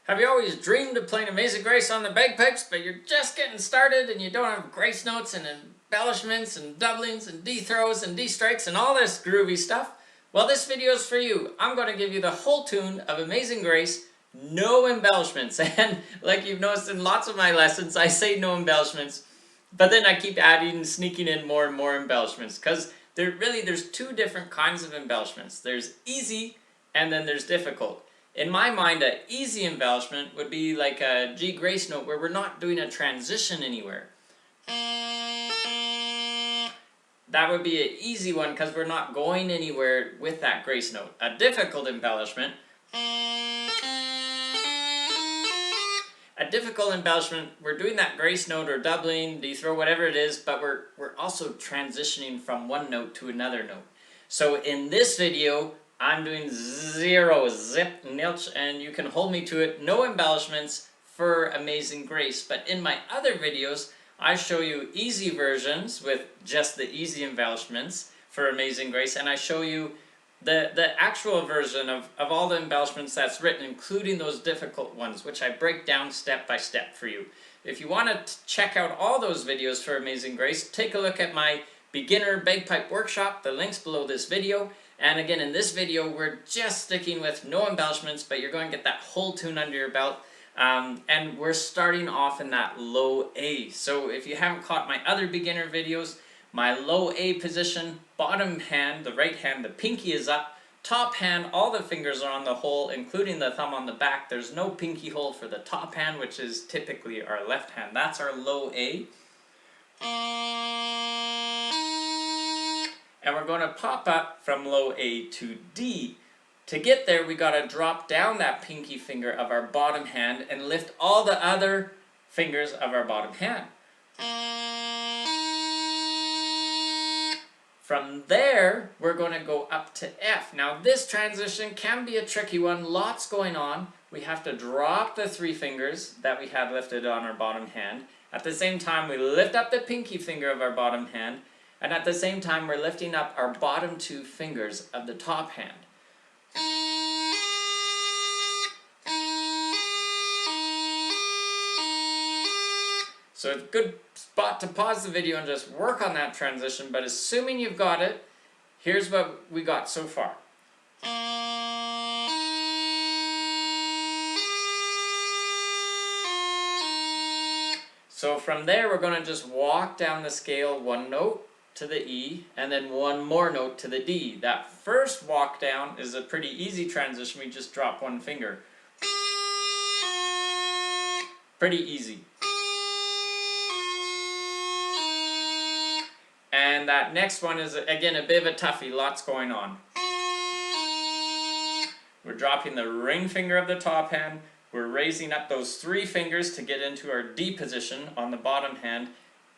Have you always dreamed of playing Amazing Grace on the bagpipes, but you're just getting started and you don't have grace notes and embellishments and doublings and D-throws and D-strikes and all this groovy stuff? Well, this video is for you. I'm going to give you the whole tune of Amazing Grace, no embellishments. And like you've noticed in lots of my lessons, I say no embellishments, but then I keep adding, sneaking in more and more embellishments, because there's two different kinds of embellishments. There's easy and then there's difficult. In my mind, an easy embellishment would be like a G grace note where we're not doing a transition anywhere. That would be an easy one because we're not going anywhere with that grace note. A difficult embellishment, we're doing that grace note or doubling, D-throw, whatever it is, but we're also transitioning from one note to another note. So in this video, I'm doing zero, zip, nilch, and you can hold me to it, no embellishments for Amazing Grace. But in my other videos, I show you easy versions with just the easy embellishments for Amazing Grace, and I show you the actual version of all the embellishments that's written, including those difficult ones, which I break down step by step for you. If you want to check out all those videos for Amazing Grace, take a look at my Beginner Bagpipe Workshop, the link's below this video. And again, in this video, we're just sticking with no embellishments, but you're going to get that whole tune under your belt. And we're starting off in that low A. So if you haven't caught my other beginner videos, my low A position, bottom hand, the right hand, the pinky is up, top hand, all the fingers are on the hole, including the thumb on the back. There's no pinky hole for the top hand, which is typically our left hand. That's our low A. And we're going to pop up from low A to D. To get there, we got to drop down that pinky finger of our bottom hand and lift all the other fingers of our bottom hand. From there, we're going to go up to F. Now this transition can be a tricky one, lots going on. We have to drop the three fingers that we had lifted on our bottom hand. At the same time, we lift up the pinky finger of our bottom hand. And at the same time, we're lifting up our bottom two fingers of the top hand. So it's a good spot to pause the video and just work on that transition, but assuming you've got it, here's what we got so far. So from there, we're going to just walk down the scale one note to the E, and then one more note to the D. That first walk down is a pretty easy transition. We just drop one finger. Pretty easy. And that next one is, again, a bit of a toughie. Lots going on. We're dropping the ring finger of the top hand. We're raising up those three fingers to get into our D position on the bottom hand,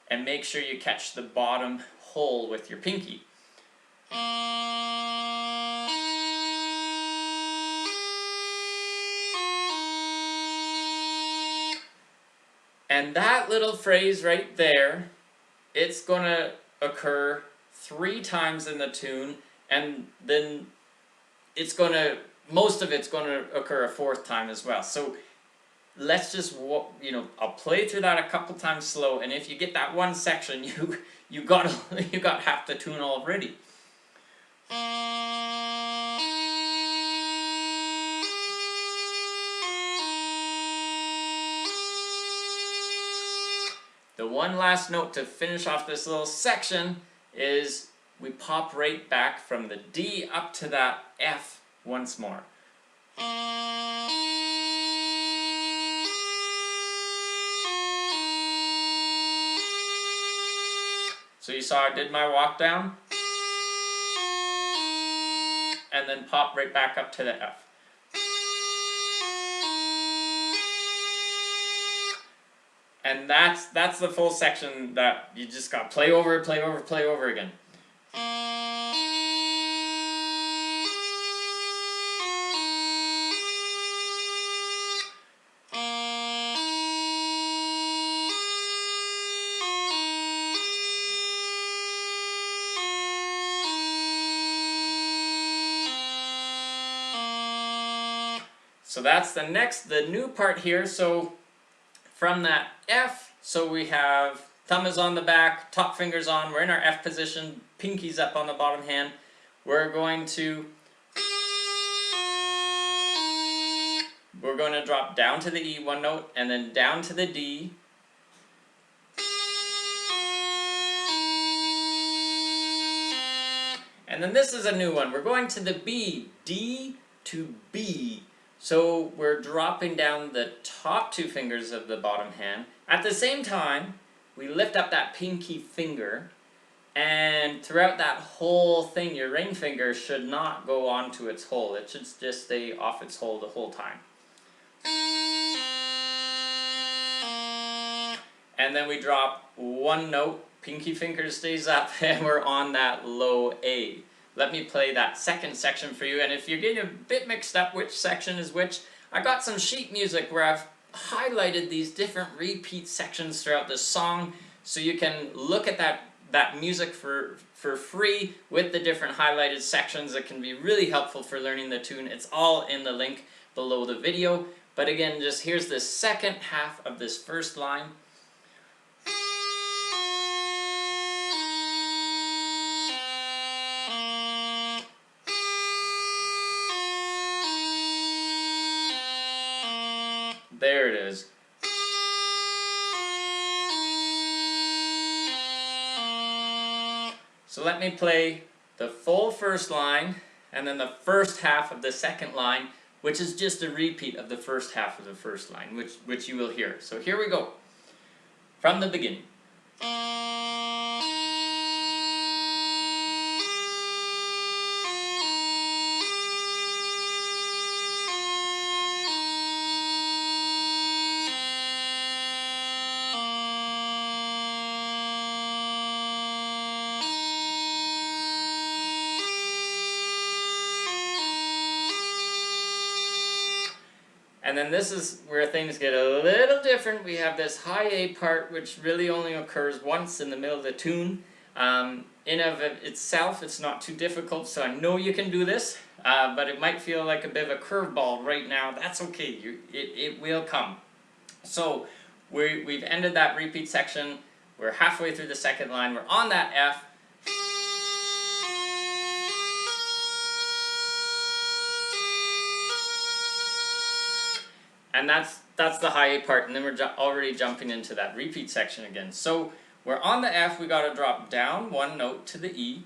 and make sure you catch the bottom hole with your pinky. And that little phrase right there, it's going to occur 3 times in the tune, and then most of it's going to occur a 4th time as well. So let's just, I'll play through that a couple times slow, and if you get that one section, you got half the tune already. The one last note to finish off this little section is we pop right back from the D up to that F once more. So you saw I did my walk down, and then pop right back up to the F. And that's the full section that you just got to play over, play over, play over again. So that's the new part here. So from that F, so we have thumb is on the back, top finger's on, we're in our F position, pinky's up on the bottom hand. We're going to drop down to the E, one note, and then down to the D. And then this is a new one. We're going to the B, D to B. So we're dropping down the top two fingers of the bottom hand. At the same time, we lift up that pinky finger, and throughout that whole thing, your ring finger should not go onto its hole. It should just stay off its hole the whole time. And then we drop one note, pinky finger stays up, and we're on that low A. Let me play that second section for you, and if you're getting a bit mixed up which section is which, I got some sheet music where I've highlighted these different repeat sections throughout the song, so you can look at that music for free with the different highlighted sections. It can be really helpful for learning the tune. It's all in the link below the video. But again, just here's the second half of this first line. There it is. So let me play the full first line and then the first half of the second line, which is just a repeat of the first half of the first line, which you will hear. So here we go. From the beginning. And then this is where things get a little different. We have this high A part, which really only occurs once in the middle of the tune. In of itself, it's not too difficult, so I know you can do this, but it might feel like a bit of a curveball right now. That's okay, it will come. So we've ended that repeat section. We're halfway through the second line. We're on that F. And that's the high A part, and then we're already jumping into that repeat section again. So we're on the F, we got to drop down one note to the E.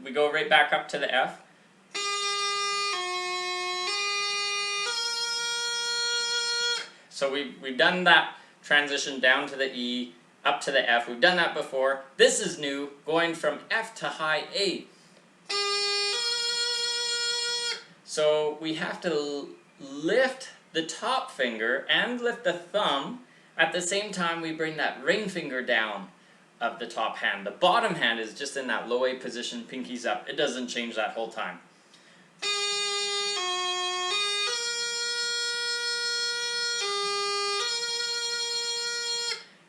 We go right back up to the F. So we've done that transition down to the E, up to the F. We've done that before. This is new, going from F to high A. So we have to lift the top finger and lift the thumb. At the same time, we bring that ring finger down of the top hand. The bottom hand is just in that low A position, pinky's up. It doesn't change that whole time.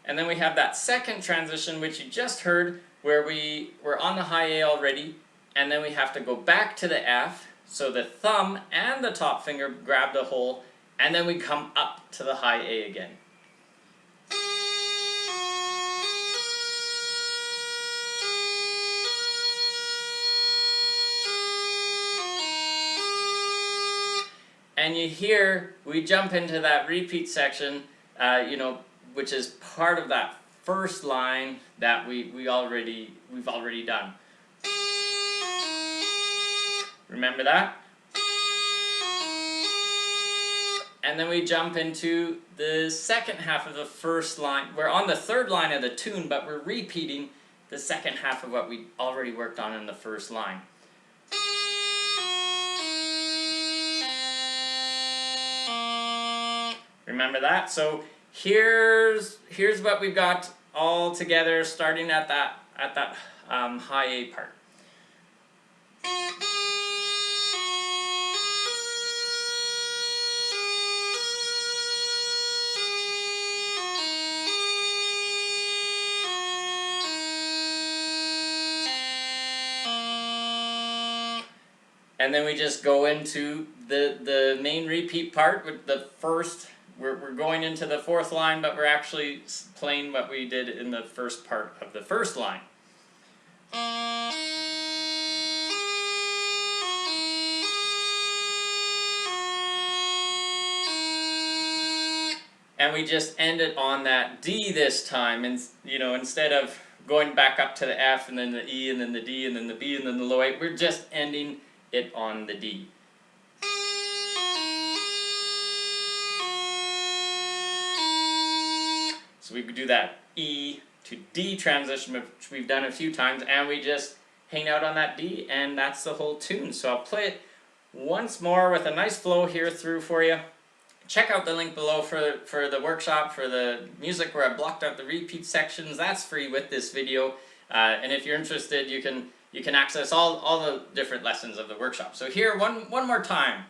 And then we have that second transition, which you just heard, where we're on the high A already, and then we have to go back to the F. So the thumb and the top finger grab the hole, and then we come up to the high A again. And you hear, we jump into that repeat section, which is part of that first line that we've already done. Remember that? And then we jump into the second half of the first line. We're on the third line of the tune, but we're repeating the second half of what we already worked on in the first line. Remember that? So here's what we've got all together, starting at that high A part. and then we just go into the main repeat part with the first. We're going into the fourth line, but we're actually playing what we did in the first part of the first line. And we just end it on that D this time, and instead of going back up to the F and then the E and then the D and then the B and then the low 8, we're just ending it on the D. So we could do that E to D transition, which we've done a few times, and we just hang out on that D, and that's the whole tune. So I'll play it once more with a nice flow here through for you. Check out the link below for the workshop, for the music where I blocked out the repeat sections. That's free with this video, and if you're interested, you can access all the different lessons of the workshop. So here, one more time.